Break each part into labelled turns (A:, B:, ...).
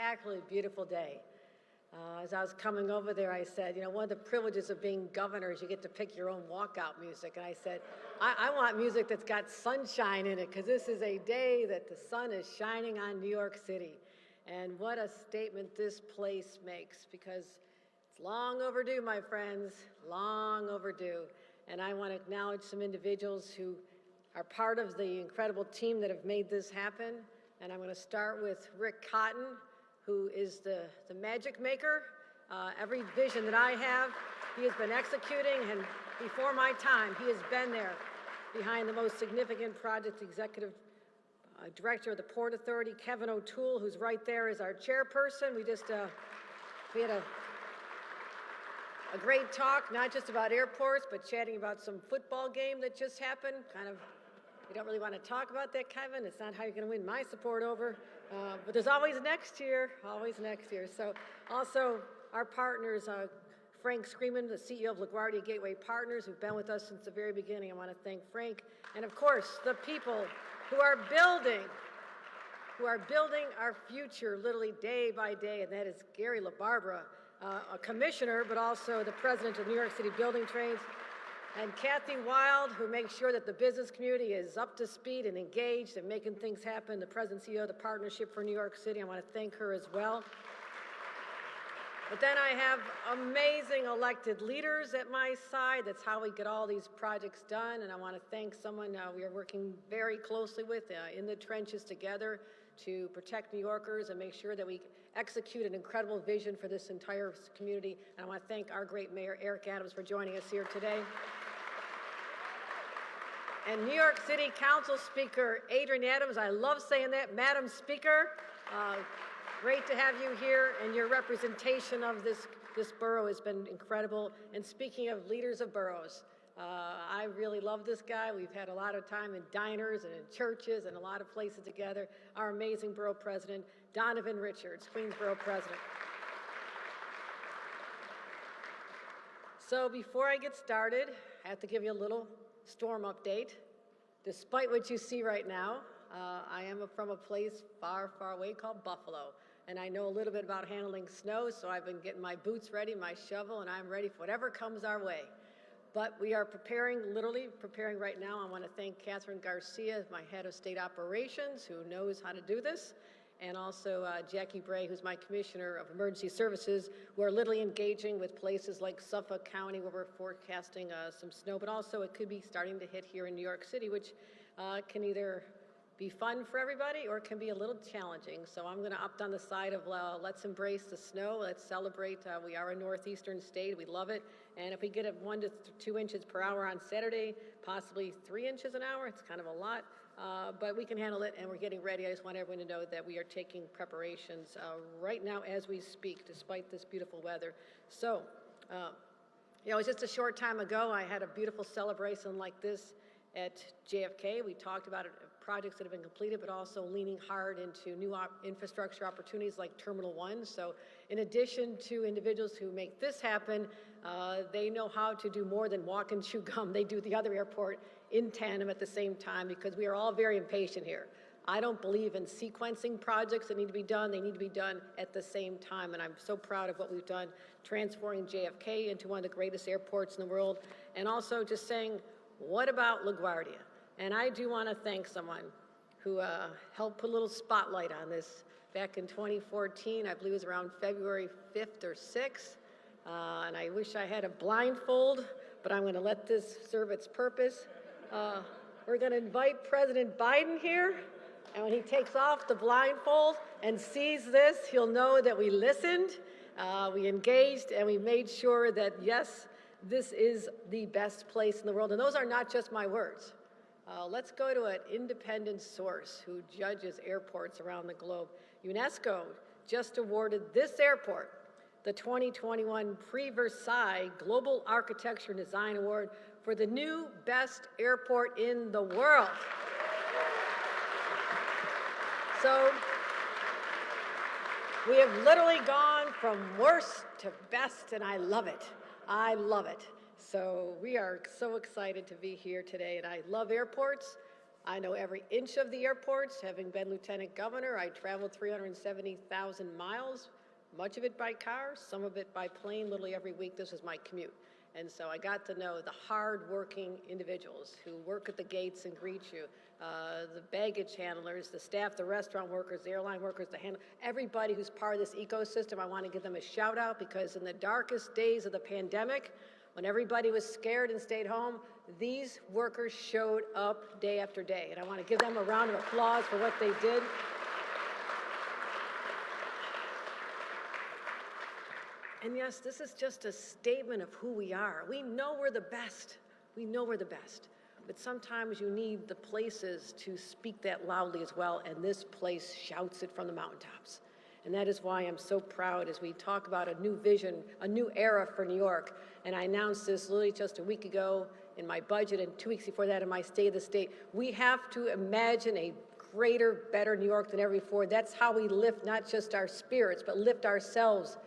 A: spectacularly beautiful day. As I was coming over there, I said, you know, one of the privileges of being governor is you get to pick your own walkout music. And I said, I want music that's got sunshine in it, because this is a day that the sun is shining on New York City. And what a statement this place makes, because it's long overdue, my friends, long overdue. And I want to acknowledge some individuals who are part of the incredible team that have made this happen. And I'm going to start with Rick Cotton, who is the magic maker. Every vision that I have, he has been executing, and before my time, he has been there behind the most significant project. Executive Director of the Port Authority, Kevin O'Toole, who's right there, is our chairperson. We had a great talk, not just about airports, but chatting about some football game that just happened. We don't really want to talk about that, Kevin. It's not how you're going to win my support over. But there's always next year, always next year. So also our partners, Frank Screeman, the CEO of LaGuardia Gateway Partners, who've been with us since the very beginning. I want to thank Frank. And of course, the people who are building our future literally day by day, and that is Gary LaBarbera, a commissioner, but also the president of New York City Building Trades, and Kathy Wild, who makes sure that the business community is up to speed and engaged and making things happen, the president and CEO of the Partnership for New York City. I want to thank her as well. But then I have amazing elected leaders at my side. That's how we get all these projects done. And I want to thank someone we are working very closely with in the trenches together to protect New Yorkers and make sure that we execute an incredible vision for this entire community. And I want to thank our great Mayor Eric Adams for joining us here today. And New York City Council Speaker Adrian Adams, I love saying that, Madam Speaker. Great to have you here, and your representation of this borough has been incredible. And speaking of leaders of boroughs, I really love this guy. We've had a lot of time in diners and in churches and a lot of places together. Our amazing borough president, Donovan Richards, Queensborough president. So before I get started, I have to give you a little storm update. Despite what you see right now, I am from a place far, far away called Buffalo, and I know a little bit about handling snow, so I've been getting my boots ready, my shovel, and I'm ready for whatever comes our way. But we are preparing, literally preparing right now. I want to thank Catherine Garcia, my head of state operations, who knows how to do this, and also Jackie Bray, who's my commissioner of emergency services, who are literally engaging with places like Suffolk County, where we're forecasting some snow, but also it could be starting to hit here in New York City, which can either be fun for everybody or it can be a little challenging. So I'm going to opt on the side of let's embrace the snow, let's celebrate. We are a northeastern state, we love it, and if we get 1 to 2 inches per hour on Saturday, possibly 3 inches an hour, it's kind of a lot. But we can handle it, and we're getting ready. I just want everyone to know that we are taking preparations right now as we speak, despite this beautiful weather. So, you know, it was just a short time ago, I had a beautiful celebration like this at JFK. We talked about projects that have been completed, but also leaning hard into new infrastructure opportunities like Terminal 1. So in addition to individuals who make this happen, they know how to do more than walk and chew gum. They do the other airport in tandem at the same time, because we are all very impatient here. I don't believe in sequencing projects that need to be done. They need to be done at the same time, and I'm so proud of what we've done, transforming JFK into one of the greatest airports in the world, and also just saying, what about LaGuardia? And I do want to thank someone who helped put a little spotlight on this back in 2014. I believe it was around February 5th or 6th, and I wish I had a blindfold, but I'm going to let this serve its purpose. We're going to invite President Biden here, and when he takes off the blindfold and sees this, he'll know that we listened, we engaged, and we made sure that, yes, this is the best place in the world. And those are not just my words. Let's go to an independent source who judges airports around the globe. UNESCO just awarded this airport the 2021 Prix Versailles Global Architecture and Design Award for the new best airport in the world. So we have literally gone from worst to best, and I love it. I love it. So we are so excited to be here today, and I love airports. I know every inch of the airports. Having been Lieutenant Governor, I traveled 370,000 miles, much of it by car, some of it by plane, literally every week. This was my commute. And so I got to know the hard-working individuals who work at the gates and greet you, the baggage handlers, the staff, the restaurant workers, the airline workers, everybody who's part of this ecosystem. I want to give them a shout out because in the darkest days of the pandemic, when everybody was scared and stayed home, these workers showed up day after day. And I want to give them a round of applause for what they did. And yes, this is just a statement of who we are. We know we're the best. We know we're the best. But sometimes you need the places to speak that loudly as well, and this place shouts it from the mountaintops. And that is why I'm so proud as we talk about a new vision, a new era for New York. And I announced this literally just a week ago in my budget and 2 weeks before that in my State of the State. We have to imagine a greater, better New York than ever before. That's how we lift not just our spirits, but lift ourselves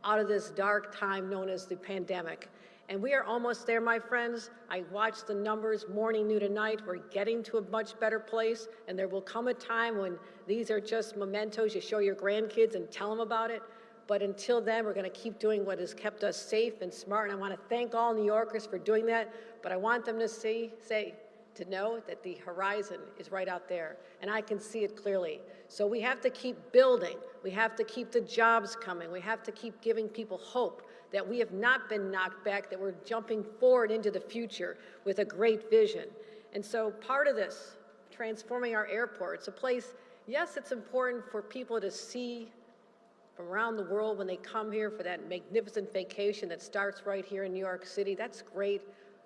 A: out of this dark time known as the pandemic. And we are almost there, my friends. I watch the numbers morning, noon, and night. We're getting to a much better place, and there will come a time when these are just mementos. You show your grandkids and tell them about it. But until then, we're going to keep doing what has kept us safe and smart, and I want to thank all New Yorkers for doing that. But I want them to know that the horizon is right out there, and I can see it clearly. So we have to keep building. We have to keep the jobs coming. We have to keep giving people hope that we have not been knocked back, that we're jumping forward into the future with a great vision. And so part of this, transforming our airport, it's a place, yes, it's important for people to see from around the world when they come here for that magnificent vacation that starts right here in New York City. That's great.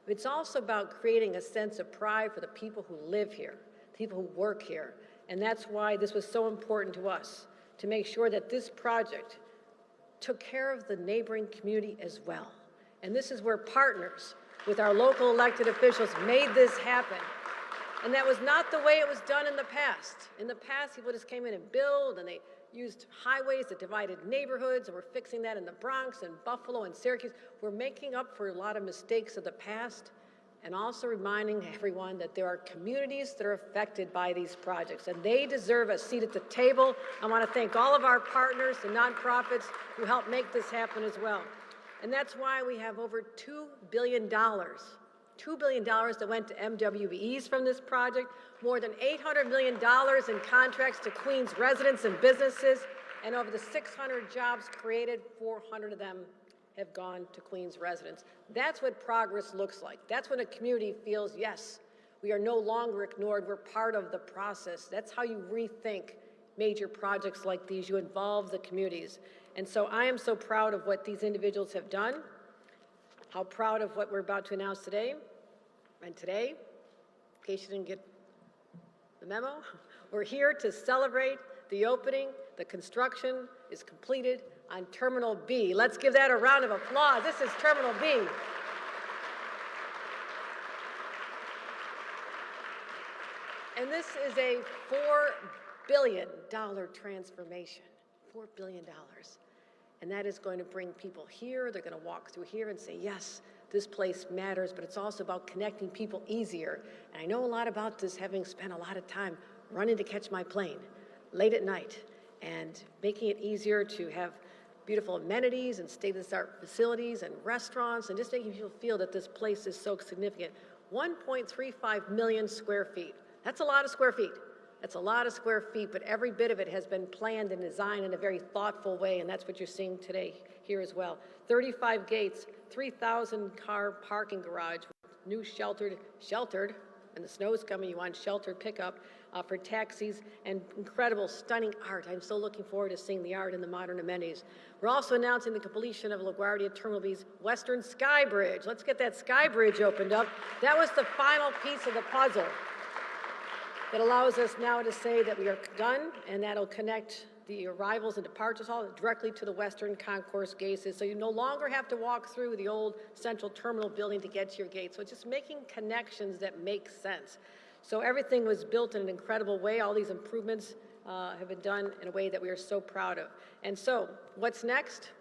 A: It's also about creating a sense of pride for the people who live here, people who work here. And that's why this was so important to us, to make sure that this project took care of the neighboring community as well. And this is where partners with our local elected officials made this happen. And that was not the way it was done in the past. In the past, people just came in and built, and they used highways that divided neighborhoods, and we're fixing that in the Bronx and Buffalo and Syracuse. We're making up for a lot of mistakes of the past, and also reminding everyone that there are communities that are affected by these projects, and they deserve a seat at the table. I want to thank all of our partners, the nonprofits, who helped make this happen as well. And that's why we have over $2 billion that went to MWBEs from this project, more than $800 million in contracts to Queens residents and businesses, and over the 600 jobs created, 400 of them have gone to Queens residents. That's what progress looks like. That's when a community feels, yes, we are no longer ignored, we're part of the process. That's how you rethink major projects like these. You involve the communities. And so I am so proud of what these individuals have done, how proud of what we're about to announce today. And today, in case you didn't get the memo, we're here to celebrate the opening. The construction is completed on Terminal B. Let's give that a round of applause. This is Terminal B. And this is a $4 billion transformation, $4 billion. And that is going to bring people here. They're going to walk through here and say, yes, this place matters, but it's also about connecting people easier. And I know a lot about this, having spent a lot of time running to catch my plane late at night and making it easier to have beautiful amenities and state-of-the-art facilities and restaurants, and just making people feel that this place is so significant. 1.35 million square feet. That's a lot of square feet. That's a lot of square feet, but every bit of it has been planned and designed in a very thoughtful way, and that's what you're seeing today here as well. 35 gates, 3,000 car parking garage, new sheltered, and the snow's coming, you want sheltered pickup for taxis, and incredible, stunning art. I'm so looking forward to seeing the art and the modern amenities. We're also announcing the completion of LaGuardia Terminal B's Western Sky Bridge. Let's get that Sky Bridge opened up. That was the final piece of the puzzle that allows us now to say that we are done, and that'll connect the arrivals and departures hall directly to the Western Concourse gates. So you no longer have to walk through the old Central Terminal building to get to your gate. So it's just making connections that make sense. So everything was built in an incredible way. All these improvements have been done in a way that we are so proud of. And so what's next?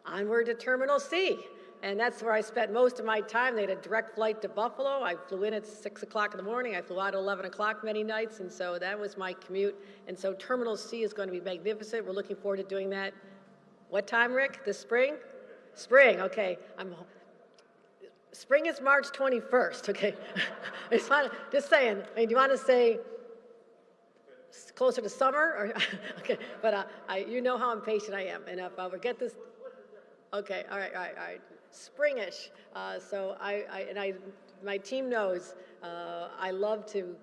A: Onward to Terminal C. And that's where I spent most of my time. They had a direct flight to Buffalo. I flew in at 6 o'clock in the morning. I flew out at 11 o'clock many nights, and so that was my commute. And so Terminal C is going to be magnificent. We're looking forward to doing that. What time, Rick? This spring? Spring, okay. Spring is March 21st, okay? Just saying. I mean, do you want to say closer to summer? Or, okay, but you know how impatient I am. And if I would get this, okay, all right. Springish. So my team knows I love to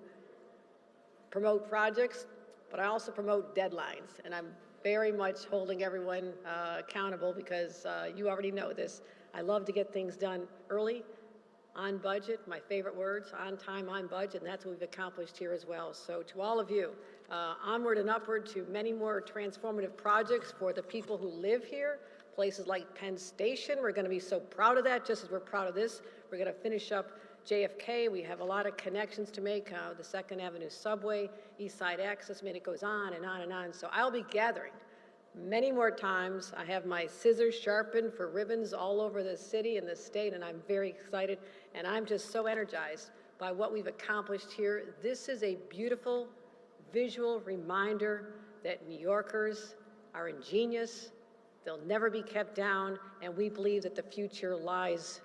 A: promote projects, but I also promote deadlines, and I'm very much holding everyone accountable because you already know this. I love to get things done early, on budget, my favorite words, on time, on budget, and that's what we've accomplished here as well. So to all of you, onward and upward to many more transformative projects for the people who live here. Places like Penn Station, we're going to be so proud of that, just as we're proud of this. We're going to finish up JFK. We have a lot of connections to make, the 2nd Avenue subway, East Side Access, it goes on and on and on. So I'll be gathering many more times. I have my scissors sharpened for ribbons all over the city and the state, and I'm very excited. And I'm just so energized by what we've accomplished here. This is a beautiful visual reminder that New Yorkers are ingenious. They'll never be kept down, and we believe that the future lies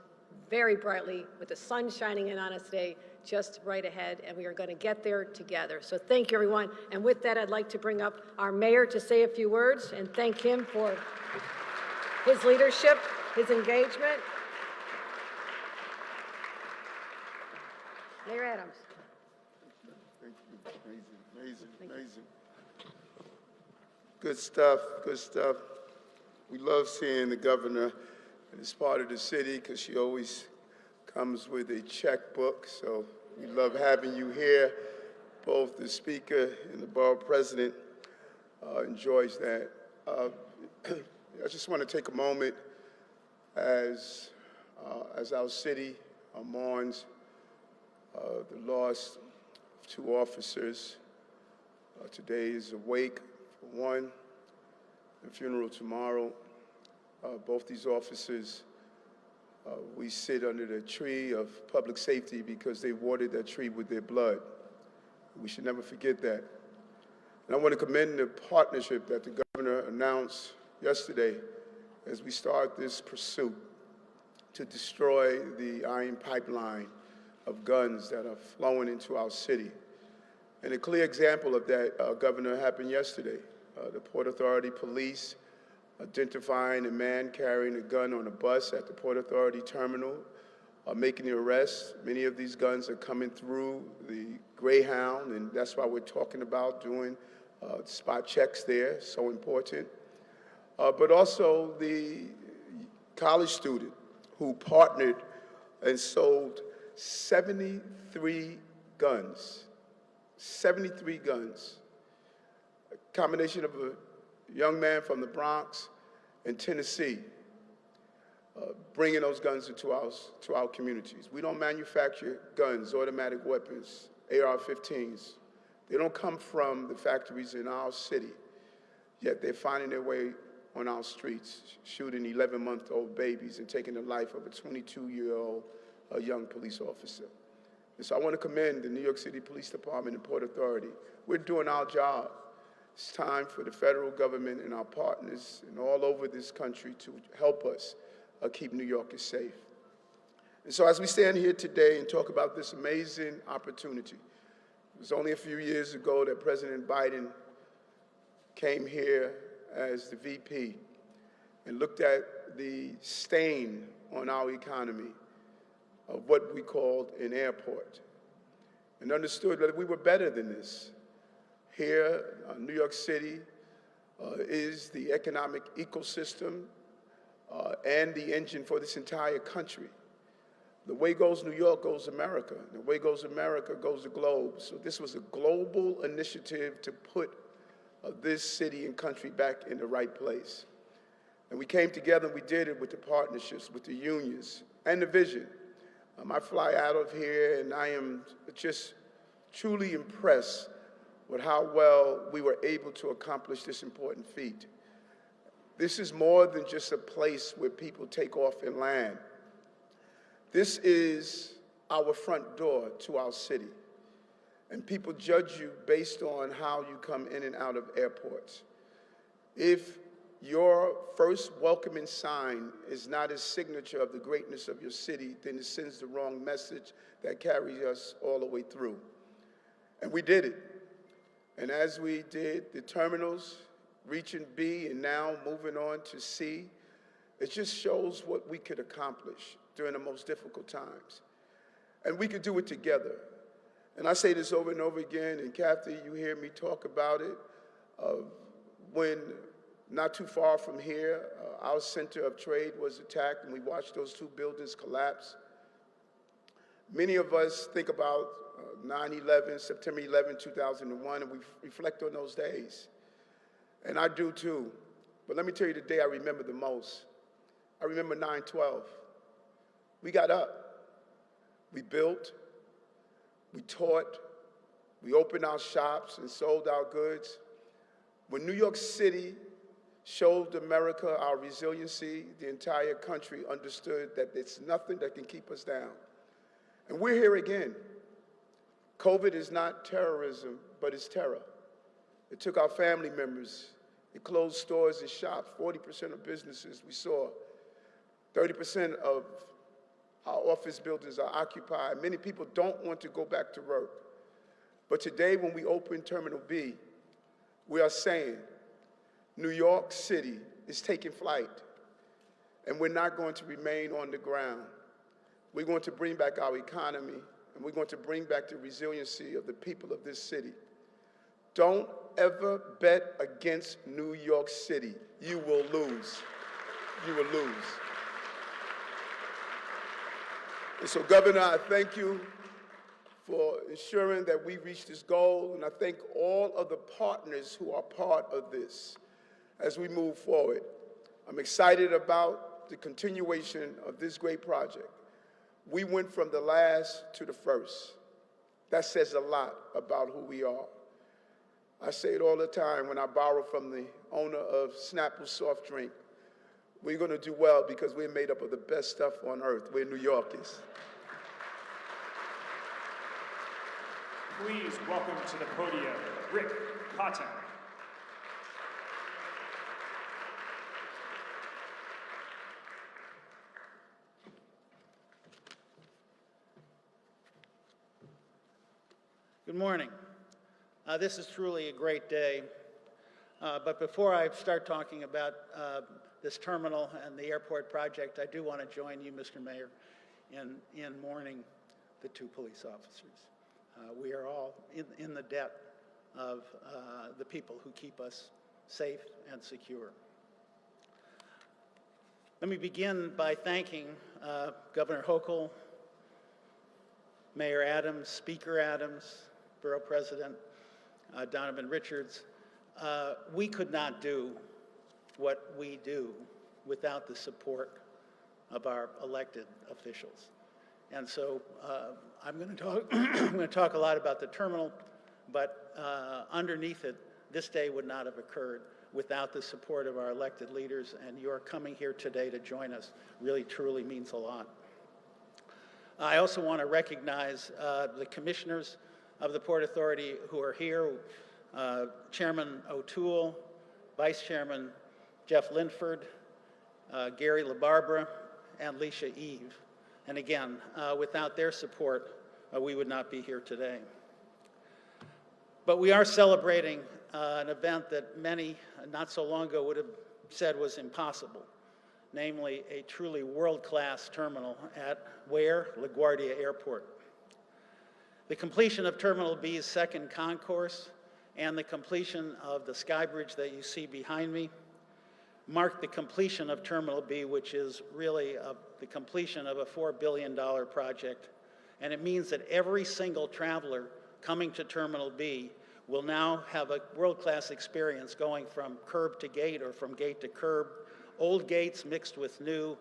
A: very brightly with the sun shining in on us today, just right ahead, and we are going to get there together. So thank you, everyone. And with that, I'd like to bring up our mayor to say a few words and thank him for his leadership, his engagement. Mayor Adams.
B: Thank you. Amazing. Good stuff. We love seeing the governor in this part of the city because she always comes with a checkbook. So we love having you here. Both the speaker and the borough president enjoys that. I just want to take a moment as our city mourns the loss of 2 officers. Today is a wake for one, the funeral tomorrow. Both these officers, we sit under the tree of public safety because they watered that tree with their blood. We should never forget that. And I want to commend the partnership that the governor announced yesterday as we start this pursuit to destroy the iron pipeline of guns that are flowing into our city. And a clear example of that, Governor, happened yesterday. The Port Authority police identifying a man carrying a gun on a bus at the Port Authority terminal, making the arrest. Many of these guns are coming through the Greyhound, and that's why we're talking about doing spot checks there, so important. But also the college student who partnered and sold 73 guns. 73 guns. A combination of a young man from the Bronx and Tennessee, bringing those guns into our communities. We don't manufacture guns, automatic weapons, AR-15s. They don't come from the factories in our city, yet they're finding their way on our streets, shooting 11-month-old babies and taking the life of a 22-year-old young police officer. And so I want to commend the New York City Police Department and Port Authority. We're doing our job. It's time for the federal government and our partners and all over this country to help us keep New Yorkers safe. And so as we stand here today and talk about this amazing opportunity, it was only a few years ago that President Biden came here as the VP and looked at the stain on our economy of what we called an airport and understood that we were better than this. Here, New York City is the economic ecosystem and the engine for this entire country. The way goes New York goes America. The way goes America goes the globe. So this was a global initiative to put this city and country back in the right place. And we came together and we did it with the partnerships, with the unions, and the vision. I fly out of here and I am just truly impressed with how well we were able to accomplish this important feat. This is more than just a place where people take off and land. This is our front door to our city. And people judge you based on how you come in and out of airports. If your first welcoming sign is not a signature of the greatness of your city, then it sends the wrong message that carries us all the way through. And we did it. And as we did the terminals, reaching B and now moving on to C, it just shows what we could accomplish during the most difficult times. And we could do it together. And I say this over and over again, and Kathy, you hear me talk about it, when not too far from here, our center of trade was attacked, and we watched those two buildings collapse. Many of us think about 9/11, September 11, 2001, and we reflect on those days. And I do too. But let me tell you the day I remember the most. I remember 9/12. We got up. We built. We taught. We opened our shops and sold our goods. When New York City showed America our resiliency, the entire country understood that there's nothing that can keep us down. And we're here again. COVID is not terrorism, but it's terror. It took our family members. It closed stores and shops. 40% of businesses we saw. 30% of our office buildings are occupied. Many people don't want to go back to work. But today, when we open Terminal B, we are saying New York City is taking flight, and we're not going to remain on the ground. We're going to bring back our economy, and we're going to bring back the resiliency of the people of this city. Don't ever bet against New York City. You will lose. You will lose. And so, Governor, I thank you for ensuring that we reach this goal, and I thank all of the partners who are part of this as we move forward. I'm excited about the continuation of this great project. We went from the last to the first. That says a lot about who we are. I say it all the time when I borrow from the owner of Snapple soft drink. We're going to do well because we're made up of the best stuff on earth. We're New Yorkers.
C: Please welcome to the podium, Rick Cotton.
D: Good morning. This is truly a great day. But before I start talking about this terminal and the airport project, I do want to join you, Mr. Mayor, in mourning the two police officers. We are all in the debt of the people who keep us safe and secure. Let me begin by thanking Governor Hochul, Mayor Adams, Speaker Adams, Borough President Donovan Richards. We could not do what we do without the support of our elected officials. And so I'm going to talk a lot about the terminal, but underneath it, this day would not have occurred without the support of our elected leaders, and your coming here today to join us really truly means a lot. I also want to recognize the commissioners of the Port Authority who are here, Chairman O'Toole, Vice Chairman Jeff Linford, Gary LaBarbera, and Leisha Eve. And again, without their support, we would not be here today. But we are celebrating an event that many not so long ago would have said was impossible, namely a truly world-class terminal at where? LaGuardia Airport. The completion of Terminal B's second concourse and the completion of the sky bridge that you see behind me marked the completion of Terminal B, which is really the completion of a $4 billion project. And it means that every single traveler coming to Terminal B will now have a world-class experience going from curb to gate or from gate to curb, old gates mixed with new,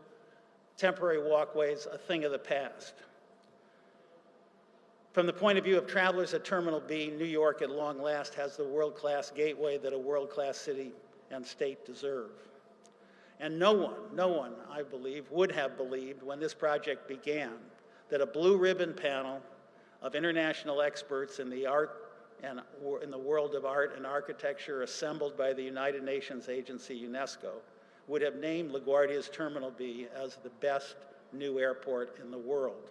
D: temporary walkways, a thing of the past. From the point of view of travelers at Terminal B, New York at long last has the world-class gateway that a world-class city and state deserve. And no one, I believe, would have believed when this project began that a blue ribbon panel of international experts in the art and in the world of art and architecture assembled by the United Nations agency UNESCO would have named LaGuardia's Terminal B as the best new airport in the world.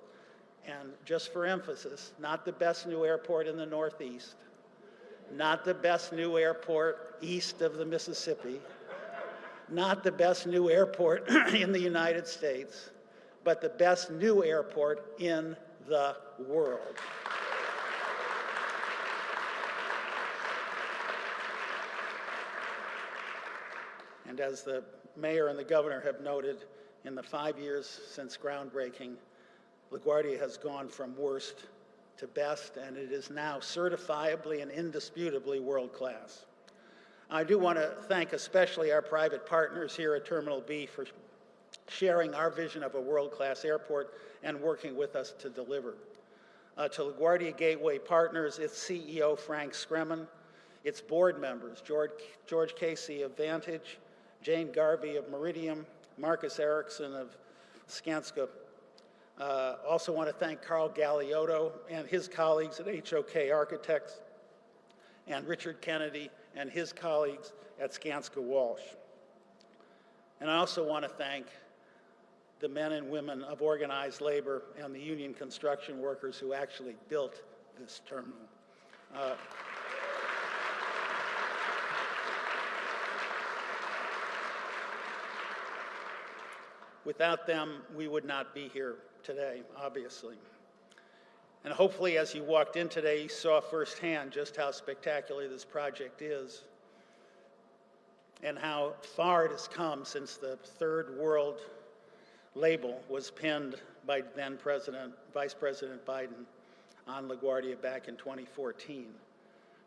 D: And just for emphasis, not the best new airport in the Northeast, not the best new airport east of the Mississippi, not the best new airport in the United States, but the best new airport in the world. And as the mayor and the governor have noted, in the 5 years since groundbreaking, LaGuardia has gone from worst to best, and it is now certifiably and indisputably world class. I do want to thank especially our private partners here at Terminal B for sharing our vision of a world-class airport and working with us to deliver. To LaGuardia Gateway Partners, its CEO, Frank Scremin, its board members, George Casey of Vantage, Jane Garvey of Meridium, Marcus Erickson of Skanska. Also want to thank Carl Galeotto and his colleagues at HOK Architects, and Richard Kennedy and his colleagues at Skanska Walsh. And I also want to thank the men and women of organized labor and the union construction workers who actually built this terminal. Without them, we would not be here today, obviously. And hopefully, as you walked in today, you saw firsthand just how spectacular this project is and how far it has come since the Third World label was pinned by then Vice President Biden on LaGuardia back in 2014.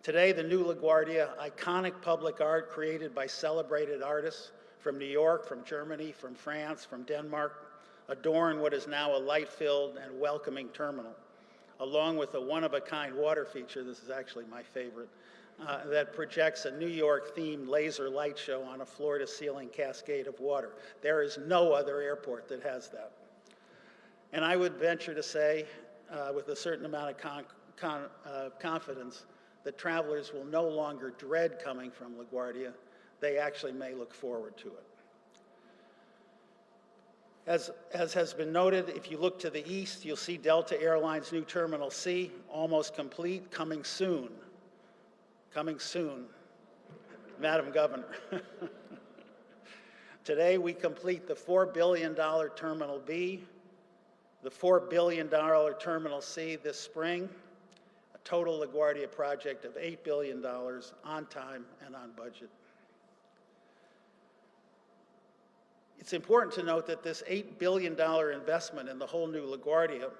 D: Today, the new LaGuardia, iconic public art created by celebrated artists from New York, from Germany, from France, from Denmark, adorn what is now a light-filled and welcoming terminal, along with a one-of-a-kind water feature, this is actually my favorite, that projects a New York-themed laser light show on a floor-to-ceiling cascade of water. There is no other airport that has that. And I would venture to say, with a certain amount of confidence, that travelers will no longer dread coming from LaGuardia. They actually may look forward to it. As has been noted, if you look to the east, you'll see Delta Airlines' new Terminal C, almost complete, coming soon. Coming soon, Madam Governor. Today, we complete the $4 billion Terminal B, the $4 billion Terminal C this spring, a total LaGuardia project of $8 billion on time and on budget. It's important to note that this $8 billion investment in the whole new LaGuardia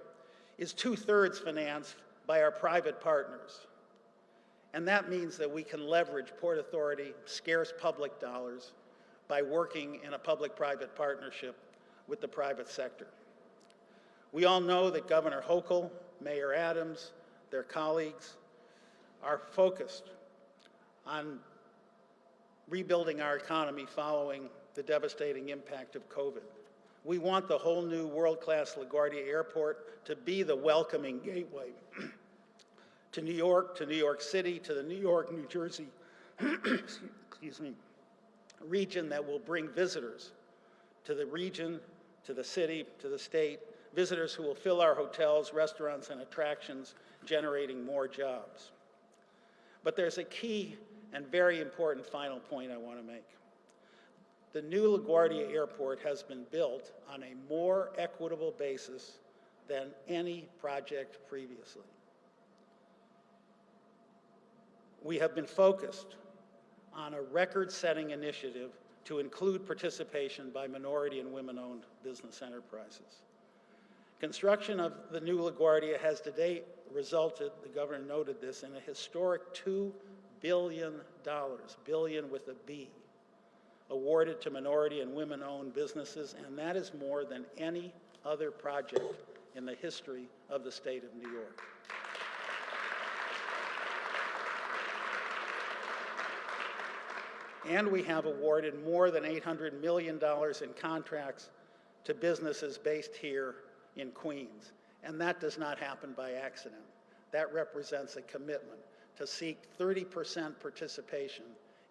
D: is 2/3 financed by our private partners. And that means that we can leverage Port Authority scarce public dollars by working in a public-private partnership with the private sector. We all know that Governor Hochul, Mayor Adams, their colleagues are focused on rebuilding our economy following the devastating impact of COVID. We want the whole new world-class LaGuardia Airport to be the welcoming gateway to New York City, to the New York, New Jersey, excuse me, region that will bring visitors to the region, to the city, to the state, visitors who will fill our hotels, restaurants, and attractions, generating more jobs. But there's a key and very important final point I want to make. The new LaGuardia Airport has been built on a more equitable basis than any project previously. We have been focused on a record-setting initiative to include participation by minority and women-owned business enterprises. Construction of the new LaGuardia has to date resulted, the governor noted this, in a historic $2 billion, billion with a B, awarded to minority and women-owned businesses, and that is more than any other project in the history of the state of New York. And we have awarded more than $800 million in contracts to businesses based here in Queens. And that does not happen by accident. That represents a commitment to seek 30% participation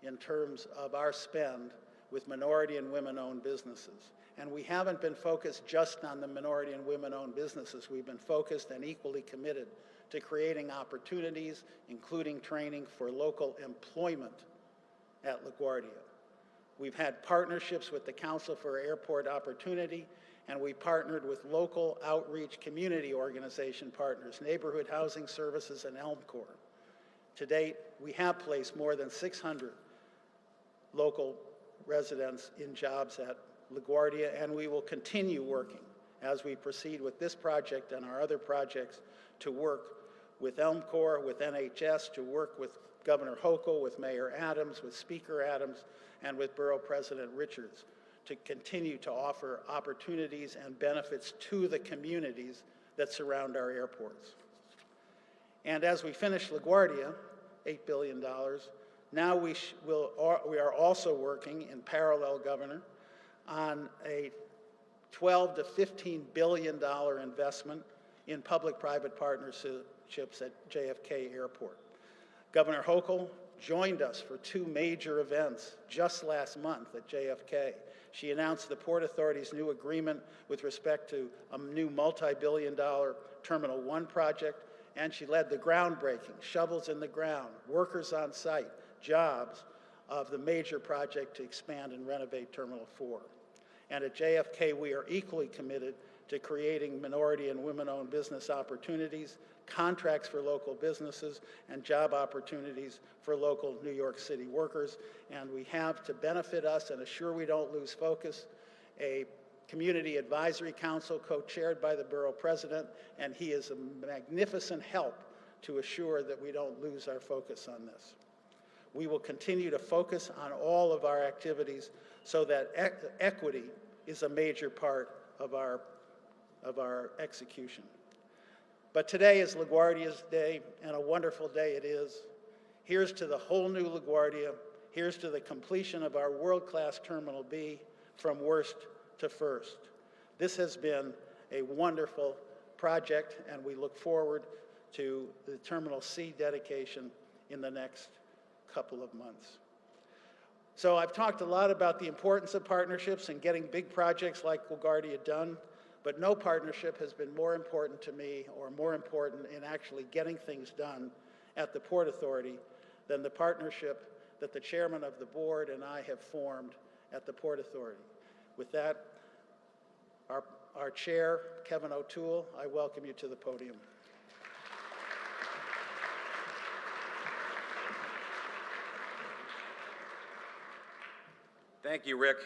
D: in terms of our spend with minority and women-owned businesses. And we haven't been focused just on the minority and women-owned businesses. We've been focused and equally committed to creating opportunities, including training for local employment at LaGuardia. We've had partnerships with the Council for Airport Opportunity, and we partnered with local outreach community organization partners, Neighborhood Housing Services and Elm Corps. To date, we have placed more than 600 local residents in jobs at LaGuardia, and we will continue working as we proceed with this project and our other projects to work with Elm Corps, with NHS, to work with Governor Hochul, with Mayor Adams, with Speaker Adams, and with Borough President Richards to continue to offer opportunities and benefits to the communities that surround our airports. And as we finish LaGuardia, $8 billion, now we are also working in parallel, Governor, on a $12 to $15 billion investment in public-private partnerships at JFK Airport. Governor Hochul joined us for two major events just last month at JFK. She announced the Port Authority's new agreement with respect to a new multi-billion-dollar Terminal 1 project, and she led the groundbreaking, shovels in the ground, workers on site, jobs of the major project to expand and renovate Terminal 4. And at JFK, we are equally committed to creating minority and women-owned business opportunities, contracts for local businesses, and job opportunities for local New York City workers. And we have, to benefit us and assure we don't lose focus, a Community Advisory Council co-chaired by the Borough President, and he is a magnificent help to assure that we don't lose our focus on this. We will continue to focus on all of our activities so that equity is a major part of our execution. But today is LaGuardia's day, and a wonderful day it is. Here's to the whole new LaGuardia. Here's to the completion of our world-class Terminal B from worst to first. This has been a wonderful project, and we look forward to the Terminal C dedication in the next couple of months. So I've talked a lot about the importance of partnerships and getting big projects like LaGuardia done, but no partnership has been more important to me or more important in actually getting things done at the Port Authority than the partnership that the chairman of the board and I have formed at the Port Authority. With that, our chair, Kevin O'Toole, I welcome you to the podium.
E: Thank you, Rick.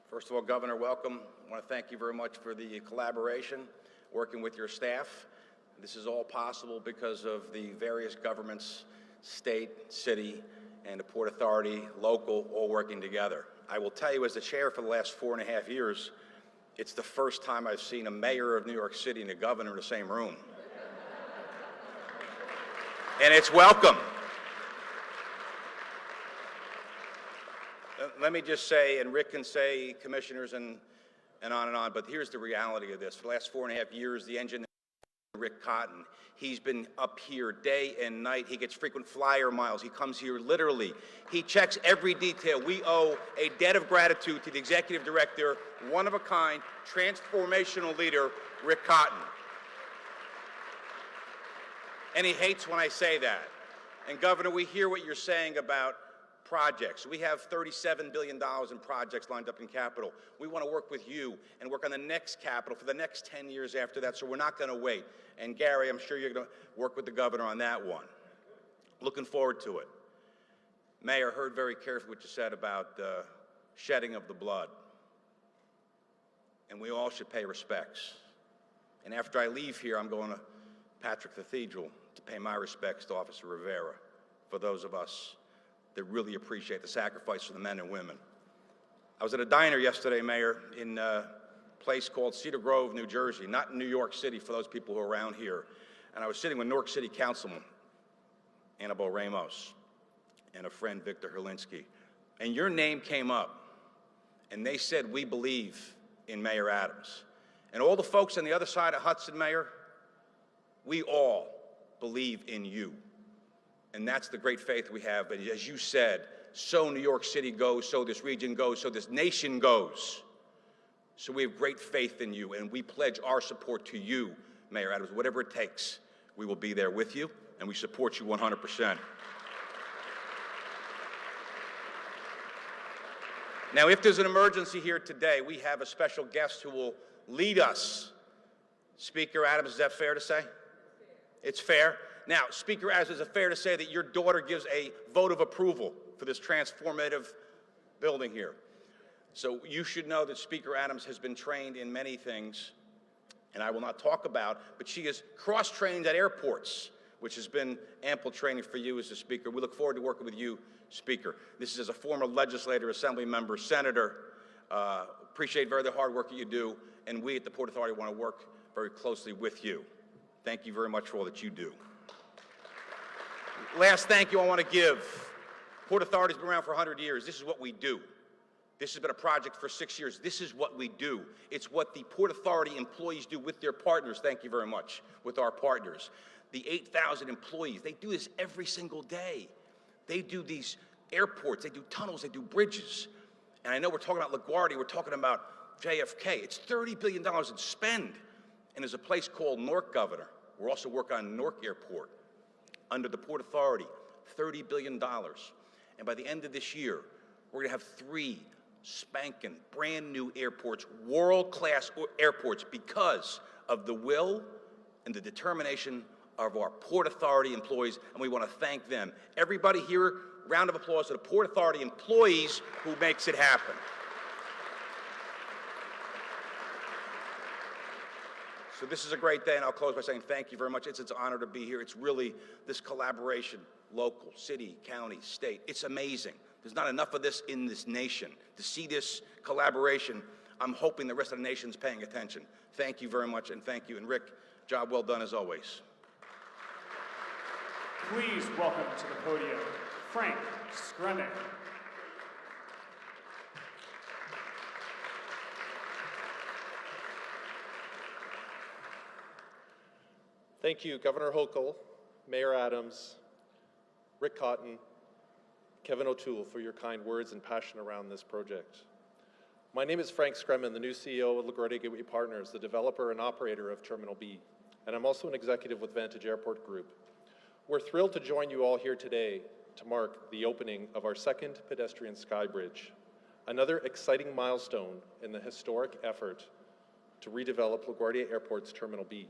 E: First of all, Governor, welcome. I want to thank you very much for the collaboration, working with your staff. This is all possible because of the various governments, state, city, and the Port Authority, local, all working together. I will tell you, as the chair for the last 4.5 years, it's the first time I've seen a mayor of New York City and a governor in the same room. And it's welcome. Let me just say, and Rick can say, commissioners and on, but here's the reality of this. For the last 4.5 years, the engineer, Rick Cotton, he's been up here day and night. He gets frequent flyer miles. He comes here literally. He checks every detail. We owe a debt of gratitude to the executive director, one-of-a-kind, transformational leader, Rick Cotton. And he hates when I say that. And Governor, we hear what you're saying about projects. We have $37 billion in projects lined up in capital. We want to work with you and work on the next capital for the next 10 years after that, so we're not going to wait. And Gary, I'm sure you're going to work with the governor on that one. Looking forward to it. Mayor, heard very carefully what you said about the shedding of the blood. And we all should pay respects. And after I leave here, I'm going to Patrick Cathedral to pay my respects to Officer Rivera, for those of us that really appreciate the sacrifice of the men and women. I was at a diner yesterday, Mayor, in a place called Cedar Grove, New Jersey, not in New York City for those people who are around here. And I was sitting with New York City Councilman Annabelle Ramos. and a friend, Victor Herlinsky. And your name came up, and they said, we believe in Mayor Adams. And all the folks on the other side of Hudson, Mayor, we all believe in you. And that's the great faith we have. But as you said, so New York City goes, so this region goes, so this nation goes. So we have great faith in you, and we pledge our support to you, Mayor Adams. Whatever it takes, we will be there with you, and we support you 100%. Now, if there's an emergency here today, we have a special guest who will lead us. Speaker Adams, is that fair to say? It's fair. Now, Speaker Adams, is it fair to say that your daughter gives a vote of approval for this transformative building here? So you should know that Speaker Adams has been trained in many things, and I will not talk about, but she is cross-trained at airports, which has been ample training for you as a Speaker. We look forward to working with you, Speaker. This is as a former legislator, assembly member, senator. Appreciate the hard work that you do, and we at the Port Authority want to work very closely with you. Thank you very much for all that you do. Last thank you I want to give. Port Authority's been around for 100 years. This is what we do. This has been a project for 6 years. This is what we do. It's what the Port Authority employees do with their partners. Thank you very much. With our partners. The 8,000 employees, they do this every single day. They do these airports, they do tunnels, they do bridges. And I know we're talking about LaGuardia, we're talking about JFK. It's $30 billion in spend. And there's a place called Newark, Governor. We're also working on Newark Airport under the Port Authority, $30 billion. And by the end of this year, we're going to have 3 spanking, brand new airports, world-class airports, because of the will and the determination of our Port Authority employees, and we want to thank them. Everybody here, round of applause to the Port Authority employees who makes it happen. So this is a great day, and I'll close by saying thank you very much. It's an honor to be here. It's really this collaboration, local, city, county, state. It's amazing. There's not enough of this in this nation. To see this collaboration, I'm hoping the rest of the nation's paying attention. Thank you very much, and thank you. And Rick, job well done as always.
C: Please welcome to the podium, Frank Skremick.
F: Thank you, Governor Hochul, Mayor Adams, Rick Cotton, Kevin O'Toole, for your kind words and passion around this project. My name is Frank Skremick, the new CEO of LaGuardia Gateway Partners, the developer and operator of Terminal B, and I'm also an executive with Vantage Airport Group. We're thrilled to join you all here today to mark the opening of our second pedestrian sky bridge, another exciting milestone in the historic effort to redevelop LaGuardia Airport's Terminal B.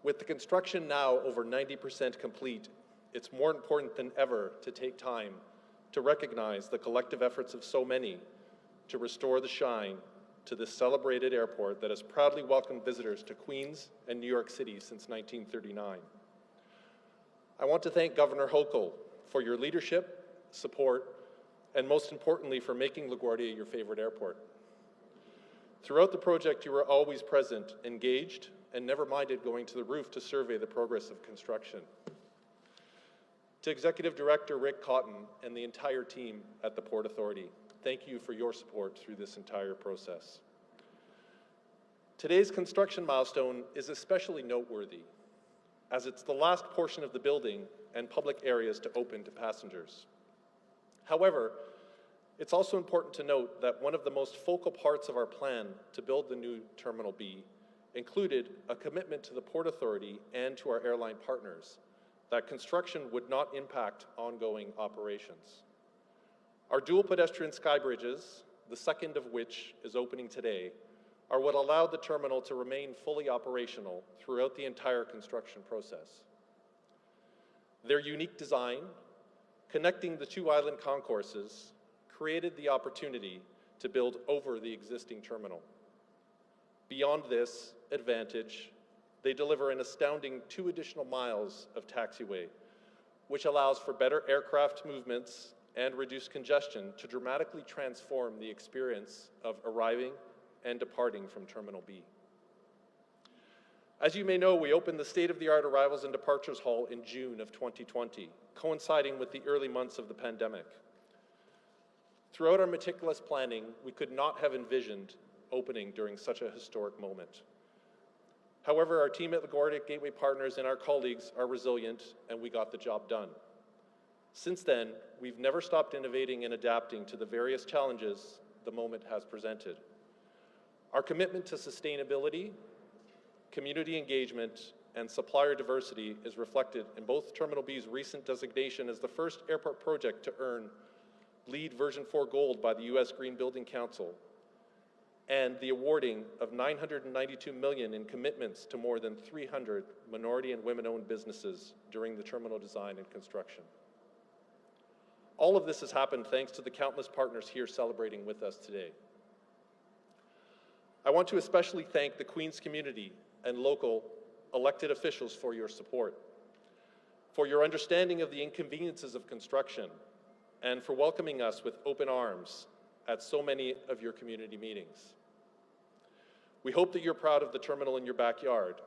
F: With the construction now over 90% complete, it's more important than ever to take time to recognize the collective efforts of so many to restore the shine to this celebrated airport that has proudly welcomed visitors to Queens and New York City since 1939. I want to thank Governor Hochul for your leadership, support, and most importantly for making LaGuardia your favorite airport. Throughout the project, you were always present, engaged, and never minded going to the roof to survey the progress of construction. To Executive Director Rick Cotton and the entire team at the Port Authority, thank you for your support through this entire process. Today's construction milestone is especially noteworthy, as it's the last portion of the building and public areas to open to passengers. However, it's also important to note that one of the most focal parts of our plan to build the new Terminal B included a commitment to the Port Authority and to our airline partners that construction would not impact ongoing operations. Our dual pedestrian sky bridges, the second of which is opening today, are what allowed the terminal to remain fully operational throughout the entire construction process. Their unique design, connecting the 2 island concourses, created the opportunity to build over the existing terminal. Beyond this advantage, they deliver an astounding 2 additional miles of taxiway, which allows for better aircraft movements and reduced congestion to dramatically transform the experience of arriving and departing from Terminal B. As you may know, we opened the state-of-the-art Arrivals and Departures Hall in June of 2020, coinciding with the early months of the pandemic. Throughout our meticulous planning, we could not have envisioned opening during such a historic moment. However, our team at LaGuardia Gateway Partners and our colleagues are resilient, and we got the job done. Since then, we've never stopped innovating and adapting to the various challenges the moment has presented. Our commitment to sustainability, community engagement, and supplier diversity is reflected in both Terminal B's recent designation as the first airport project to earn LEED version 4 Gold by the U.S. Green Building Council, and the awarding of $992 million in commitments to more than 300 minority and women-owned businesses during the terminal design and construction. All of this has happened thanks to the countless partners here celebrating with us today. I want to especially thank the Queens community and local elected officials for your support, for your understanding of the inconveniences of construction, and for welcoming us with open arms at so many of your community meetings. We hope that you're proud of the terminal in your backyard,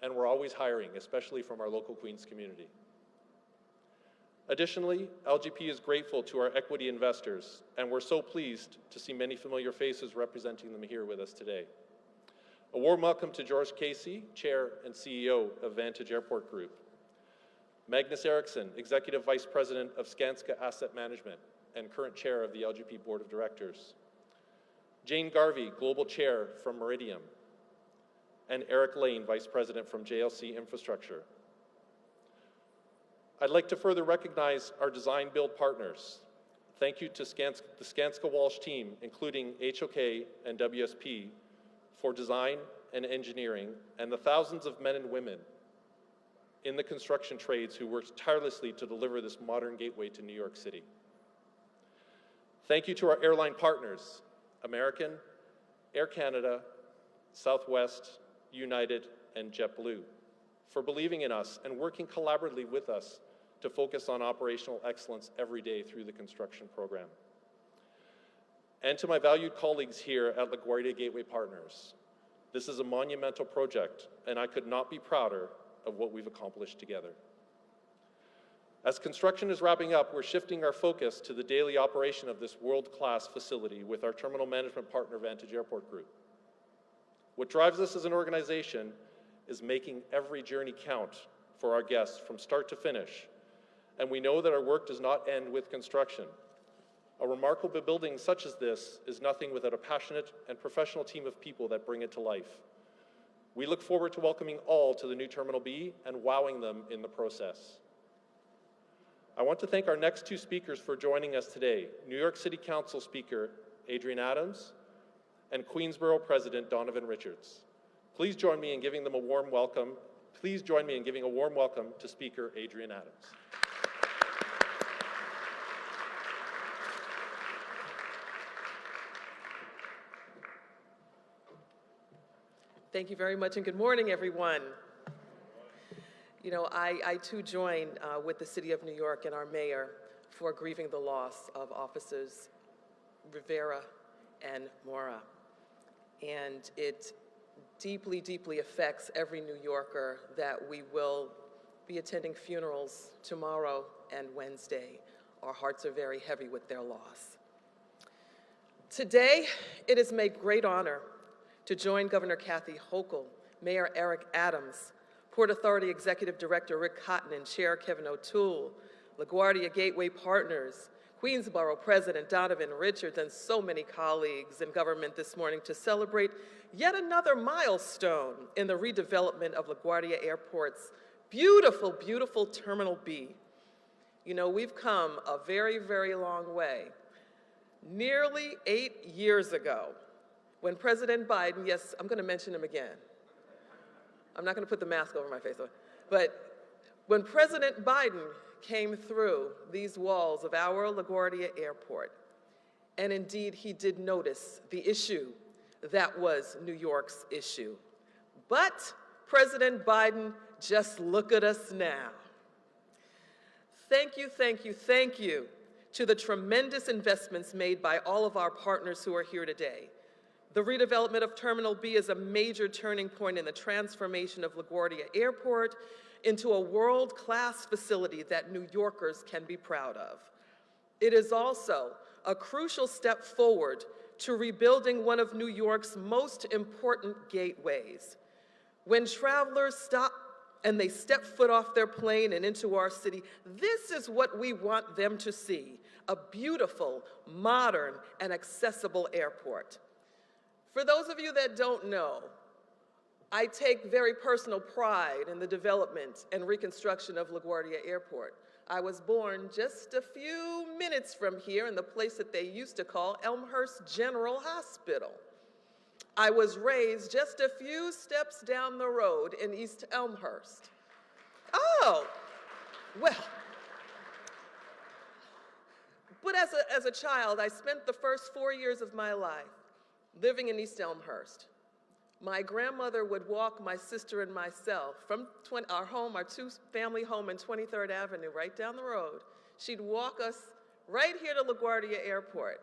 F: and we're always hiring, especially from our local Queens community. Additionally, LGP is grateful to our equity investors, and we're so pleased to see many familiar faces representing them here with us today. A warm welcome to George Casey, Chair and CEO of Vantage Airport Group. Magnus Eriksson, Executive Vice President of Skanska Asset Management and current Chair of the LGP Board of Directors. Jane Garvey, Global Chair from Meridium. And Eric Lane, Vice President from JLC Infrastructure. I'd like to further recognize our design build partners. Thank you to the Skanska Walsh team, including HOK and WSP, for design and engineering, and the thousands of men and women in the construction trades who worked tirelessly to deliver this modern gateway to New York City. Thank you to our airline partners, American, Air Canada, Southwest, United, and JetBlue, for believing in us and working collaboratively with us to focus on operational excellence every day through the construction program. And to my valued colleagues here at LaGuardia Gateway Partners, this is a monumental project, and I could not be prouder of what we've accomplished together. As construction is wrapping up, we're shifting our focus to the daily operation of this world-class facility with our terminal management partner, Vantage Airport Group. What drives us as an organization is making every journey count for our guests from start to finish, and we know that our work does not end with construction. A remarkable building such as this is nothing without a passionate and professional team of people that bring it to life. We look forward to welcoming all to the new Terminal B and wowing them in the process. I want to thank our next two speakers for joining us today, New York City Council Speaker Adrian Adams and Queensborough President Donovan Richards. Please join me in giving them a warm welcome. Please join me in giving a warm welcome to Speaker Adrian Adams.
G: Thank you very much, and good morning, everyone. You know, I too join with the City of New York and our mayor for grieving the loss of Officers Rivera and Mora. And it deeply, deeply affects every New Yorker that we will be attending funerals tomorrow and Wednesday. Our hearts are very heavy with their loss. Today, it is my great honor to join Governor Kathy Hochul, Mayor Eric Adams, Port Authority Executive Director Rick Cotton and Chair Kevin O'Toole, LaGuardia Gateway Partners, Queensborough President Donovan Richards, and so many colleagues in government this morning to celebrate yet another milestone in the redevelopment of LaGuardia Airport's beautiful, beautiful Terminal B. You know, we've come a very, very long way. Nearly 8 years ago, when President Biden, yes, I'm going to mention him again. I'm not going to put the mask over my face, but when President Biden came through these walls of our LaGuardia Airport, and indeed he did notice the issue that was New York's issue. But President Biden, just look at us now. Thank you, thank you, thank you to the tremendous investments made by all of our partners who are here today. The redevelopment of Terminal B is a major turning point in the transformation of LaGuardia Airport into a world-class facility that New Yorkers can be proud of. It is also a crucial step forward to rebuilding one of New York's most important gateways. When travelers stop and they step foot off their plane and into our city, this is what we want them to see: a beautiful, modern, and accessible airport. For those of you that don't know, I take very personal pride in the development and reconstruction of LaGuardia Airport. I was born just a few minutes from here in the place that they used to call Elmhurst General Hospital. I was raised just a few steps down the road in East Elmhurst. Oh, well. But as a child, I spent the first 4 years of my life living in East Elmhurst. My grandmother would walk my sister and myself from our two-family home in 23rd Avenue, right down the road. She'd walk us right here to LaGuardia Airport.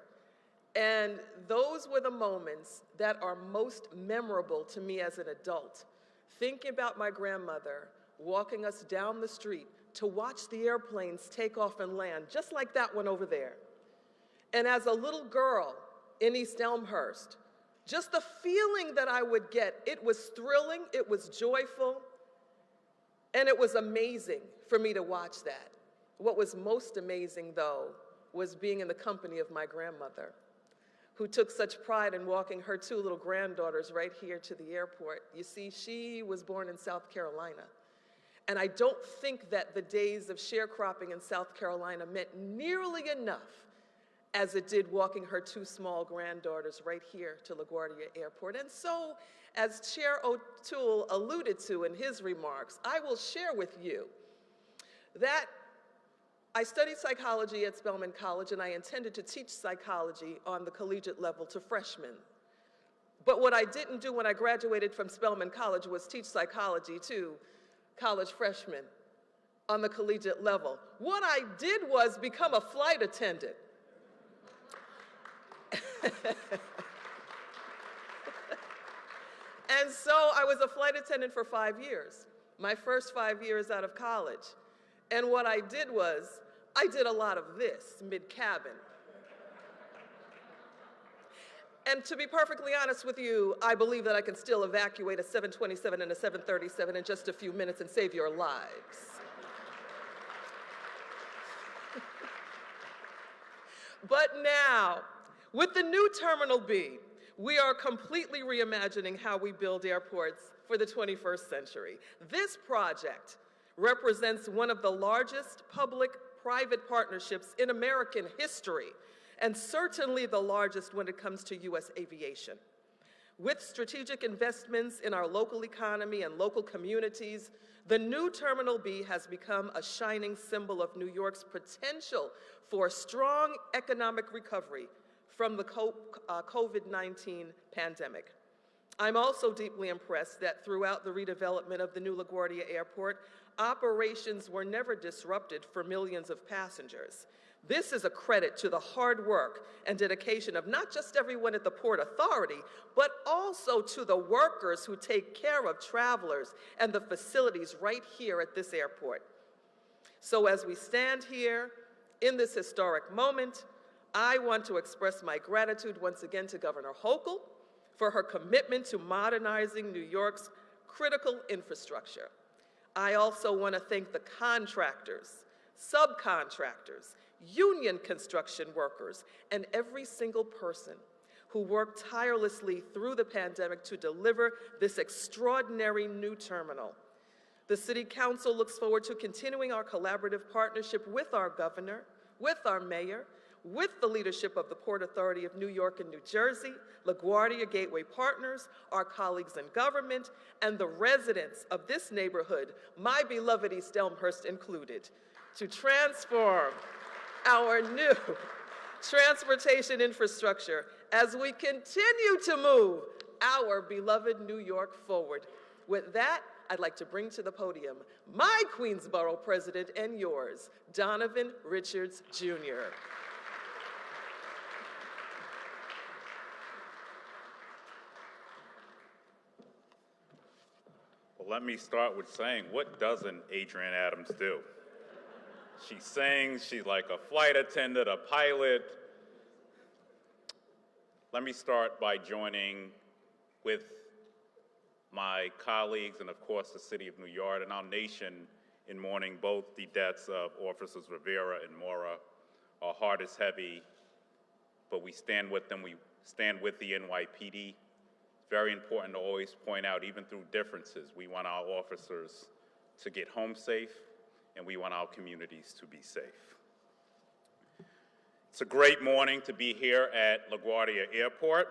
G: And those were the moments that are most memorable to me as an adult. Thinking about my grandmother walking us down the street to watch the airplanes take off and land, just like that one over there. And as a little girl in East Elmhurst, just the feeling that I would get, it was thrilling, it was joyful, and it was amazing for me to watch that. What was most amazing, though, was being in the company of my grandmother, who took such pride in walking her two little granddaughters right here to the airport. You see, she was born in South Carolina. And I don't think that the days of sharecropping in South Carolina meant nearly enough as it did walking her two small granddaughters right here to LaGuardia Airport. And so, as Chair O'Toole alluded to in his remarks, I will share with you that I studied psychology at Spelman College, and I intended to teach psychology on the collegiate level to freshmen. But what I didn't do when I graduated from Spelman College was teach psychology to college freshmen on the collegiate level. What I did was become a flight attendant. And so I was a flight attendant for 5 years, my first 5 years out of college. And what I did was, I did a lot of this mid-cabin. And to be perfectly honest with you, I believe that I can still evacuate a 727 and a 737 in just a few minutes and save your lives. But now, with the new Terminal B, we are completely reimagining how we build airports for the 21st century. This project represents one of the largest public-private partnerships in American history, and certainly the largest when it comes to U.S. aviation. With strategic investments in our local economy and local communities, the new Terminal B has become a shining symbol of New York's potential for strong economic recovery from the COVID-19 pandemic. I'm also deeply impressed that throughout the redevelopment of the new LaGuardia Airport, operations were never disrupted for millions of passengers. This is a credit to the hard work and dedication of not just everyone at the Port Authority, but also to the workers who take care of travelers and the facilities right here at this airport. So as we stand here in this historic moment, I want to express my gratitude once again to Governor Hochul for her commitment to modernizing New York's critical infrastructure. I also want to thank the contractors, subcontractors, union construction workers, and every single person who worked tirelessly through the pandemic to deliver this extraordinary new terminal. The City Council looks forward to continuing our collaborative partnership with our governor, with our mayor, with the leadership of the Port Authority of New York and New Jersey, LaGuardia Gateway Partners, our colleagues in government, and the residents of this neighborhood, my beloved East Elmhurst included, to transform our new transportation infrastructure as we continue to move our beloved New York forward. With that, I'd like to bring to the podium my Queensborough president and yours, Donovan Richards, Jr.
H: Well, let me start with saying, what doesn't Adrienne Adams do? She sings, she's like a flight attendant, a pilot. Let me start by joining with my colleagues and, of course, the City of New York and our nation in mourning both the deaths of Officers Rivera and Mora. Our heart is heavy, but we stand with them. We stand with the NYPD. It's very important to always point out, even through differences, we want our officers to get home safe, and we want our communities to be safe. It's a great morning to be here at LaGuardia Airport.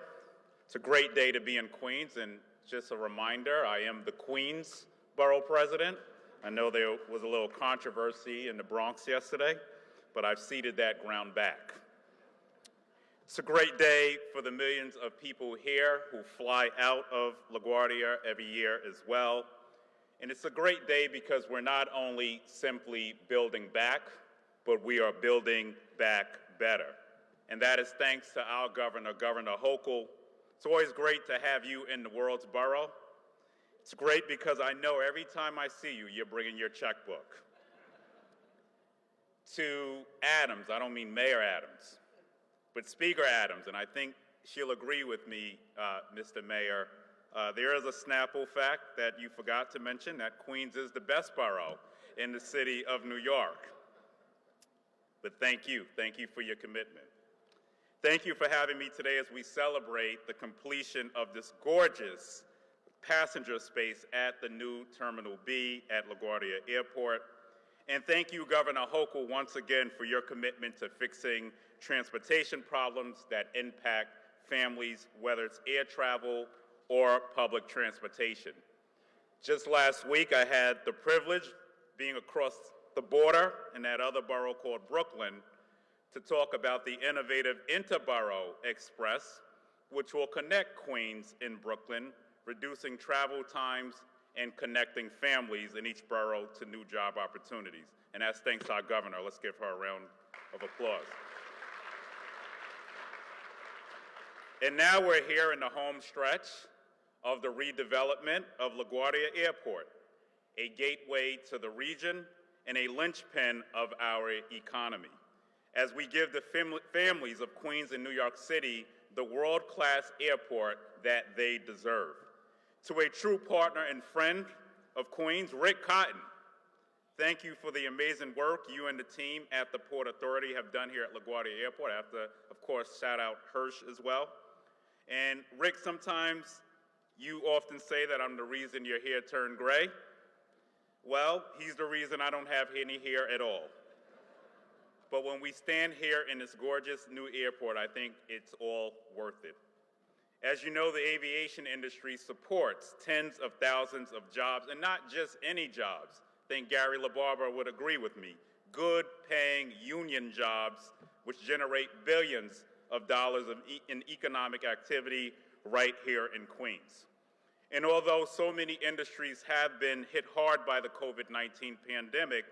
H: It's a great day to be in Queens, and just a reminder, I am the Queens Borough President. I know there was a little controversy in the Bronx yesterday, but I've ceded that ground back. It's a great day for the millions of people here who fly out of LaGuardia every year as well. And it's a great day because we're not only simply building back, but we are building back better. And that is thanks to our governor, Governor Hochul. It's always great to have you in the world's borough. It's great because I know every time I see you, you're bringing your checkbook. To Adams, I don't mean Mayor Adams, but Speaker Adams, and I think she'll agree with me, Mr. Mayor, there is a Snapple fact that you forgot to mention, that Queens is the best borough in the city of New York. But thank you for your commitment. Thank you for having me today as we celebrate the completion of this gorgeous passenger space at the new Terminal B at LaGuardia Airport. And thank you, Governor Hochul, once again for your commitment to fixing transportation problems that impact families, whether it's air travel or public transportation. Just last week, I had the privilege being across the border in that other borough called Brooklyn to talk about the innovative Interborough Express, which will connect Queens and Brooklyn, reducing travel times and connecting families in each borough to new job opportunities. And that's thanks to our governor. Let's give her a round of applause. And now we're here in the home stretch of the redevelopment of LaGuardia Airport, a gateway to the region and a linchpin of our economy, as we give the families of Queens and New York City the world-class airport that they deserve. To a true partner and friend of Queens, Rick Cotton, thank you for the amazing work you and the team at the Port Authority have done here at LaGuardia Airport. I have to, of course, shout out Hirsch as well. And Rick, sometimes you often say that I'm the reason your hair turned gray. Well, he's the reason I don't have any hair at all. But when we stand here in this gorgeous new airport, I think it's all worth it. As you know, the aviation industry supports tens of thousands of jobs, and not just any jobs. I think Gary LaBarbera would agree with me. Good paying union jobs which generate billions of dollars in economic activity right here in Queens. And although so many industries have been hit hard by the COVID-19 pandemic,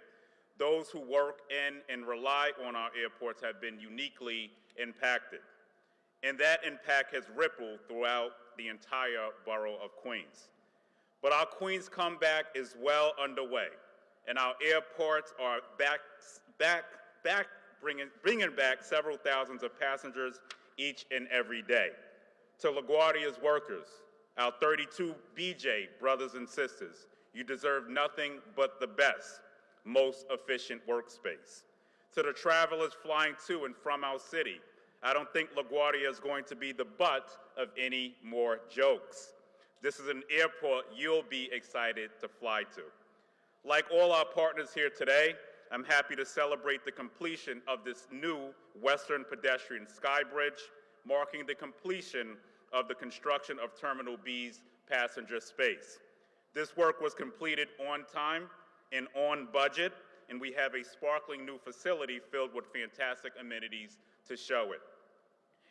H: those who work in and rely on our airports have been uniquely impacted. And that impact has rippled throughout the entire borough of Queens. But our Queens comeback is well underway, and our airports are bringing back several thousands of passengers each and every day. To LaGuardia's workers, our 32 BJ brothers and sisters, you deserve nothing but the best, most efficient workspace. To the travelers flying to and from our city, I don't think LaGuardia is going to be the butt of any more jokes. This is an airport you'll be excited to fly to. Like all our partners here today, I'm happy to celebrate the completion of this new Western Pedestrian Sky Bridge, marking the completion of the construction of Terminal B's passenger space. This work was completed on time and on budget, and we have a sparkling new facility filled with fantastic amenities to show it.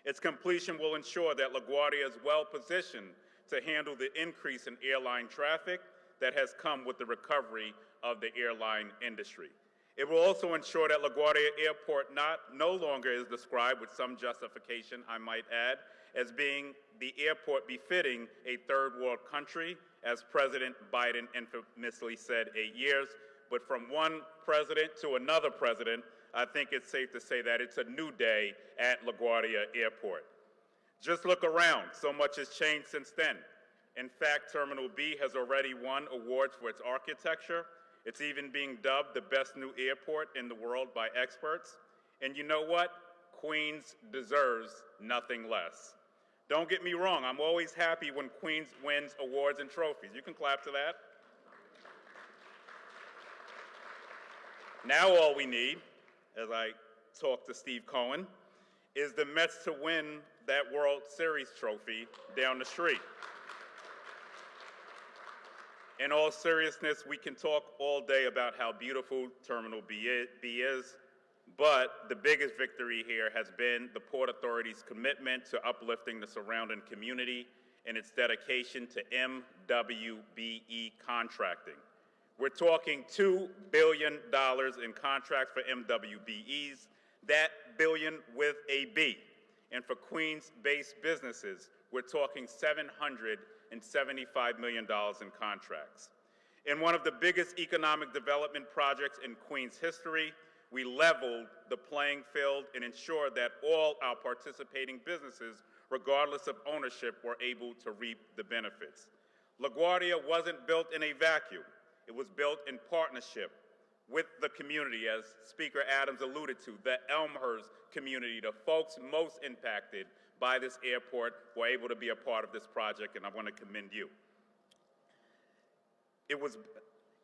H: Its completion will ensure that LaGuardia is well positioned to handle the increase in airline traffic that has come with the recovery of the airline industry. It will also ensure that LaGuardia Airport no longer is described, with some justification I might add, as being the airport befitting a third world country, as President Biden infamously said 8 years. But from one president to another president, I think it's safe to say that it's a new day at LaGuardia Airport. Just look around. So much has changed since then. In fact, Terminal B has already won awards for its architecture. It's even being dubbed the best new airport in the world by experts. And you know what? Queens deserves nothing less. Don't get me wrong, I'm always happy when Queens wins awards and trophies. You can clap to that. Now all we need, as I talk to Steve Cohen, is the Mets to win that World Series trophy down the street. In all seriousness, we can talk all day about how beautiful Terminal B is, but the biggest victory here has been the Port Authority's commitment to uplifting the surrounding community and its dedication to MWBE contracting. We're talking $2 billion in contracts for MWBEs, that billion with a B. And for Queens-based businesses, we're talking $775 million in contracts. In one of the biggest economic development projects in Queens history, we leveled the playing field and ensured that all our participating businesses, regardless of ownership, were able to reap the benefits. LaGuardia wasn't built in a vacuum. It was built in partnership with the community, as Speaker Adams alluded to, the Elmhurst community, the folks most impacted by this airport were able to be a part of this project, and I want to commend you.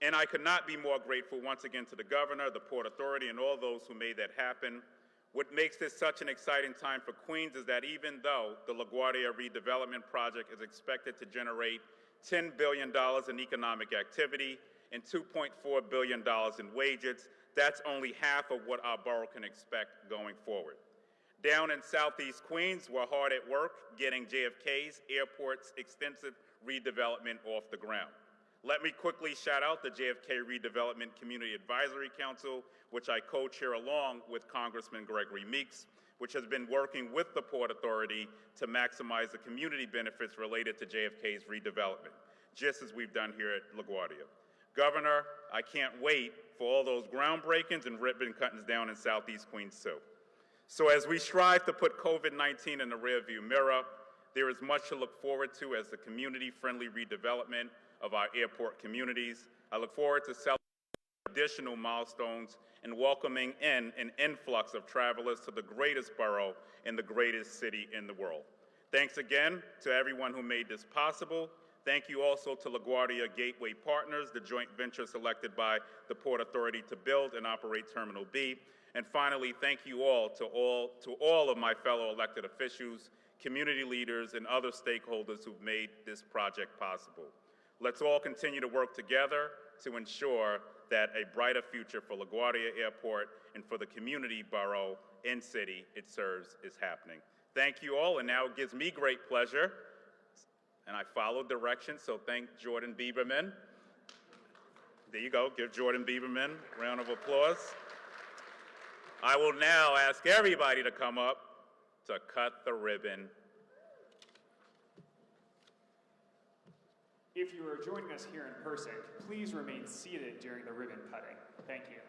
H: And I could not be more grateful once again to the governor, the Port Authority, and all those who made that happen. What makes this such an exciting time for Queens is that even though the LaGuardia redevelopment project is expected to generate $10 billion in economic activity and $2.4 billion in wages, that's only half of what our borough can expect going forward. Down in Southeast Queens, we're hard at work getting JFK's airport's extensive redevelopment off the ground. Let me quickly shout out the JFK Redevelopment Community Advisory Council, which I co-chair along with Congressman Gregory Meeks, which has been working with the Port Authority to maximize the community benefits related to JFK's redevelopment, just as we've done here at LaGuardia. Governor, I can't wait for all those groundbreakings and ribbon cuttings down in Southeast Queens too. So as we strive to put COVID-19 in the rearview mirror, there is much to look forward to as the community-friendly redevelopment of our airport communities. I look forward to celebrating additional milestones and welcoming in an influx of travelers to the greatest borough in the greatest city in the world. Thanks again to everyone who made this possible. Thank you also to LaGuardia Gateway Partners, the joint venture selected by the Port Authority to build and operate Terminal B. And finally, thank you all to all of my fellow elected officials, community leaders, and other stakeholders who've made this project possible. Let's all continue to work together to ensure that a brighter future for LaGuardia Airport and for the community, borough, and city it serves is happening. Thank you all, and now it gives me great pleasure, and I followed directions, so thank Jordan Bieberman. There you go, give Jordan Bieberman a round of applause. I will now ask everybody to come up to cut the ribbon.
C: If you are joining us here in person, please remain seated during the ribbon cutting. Thank you.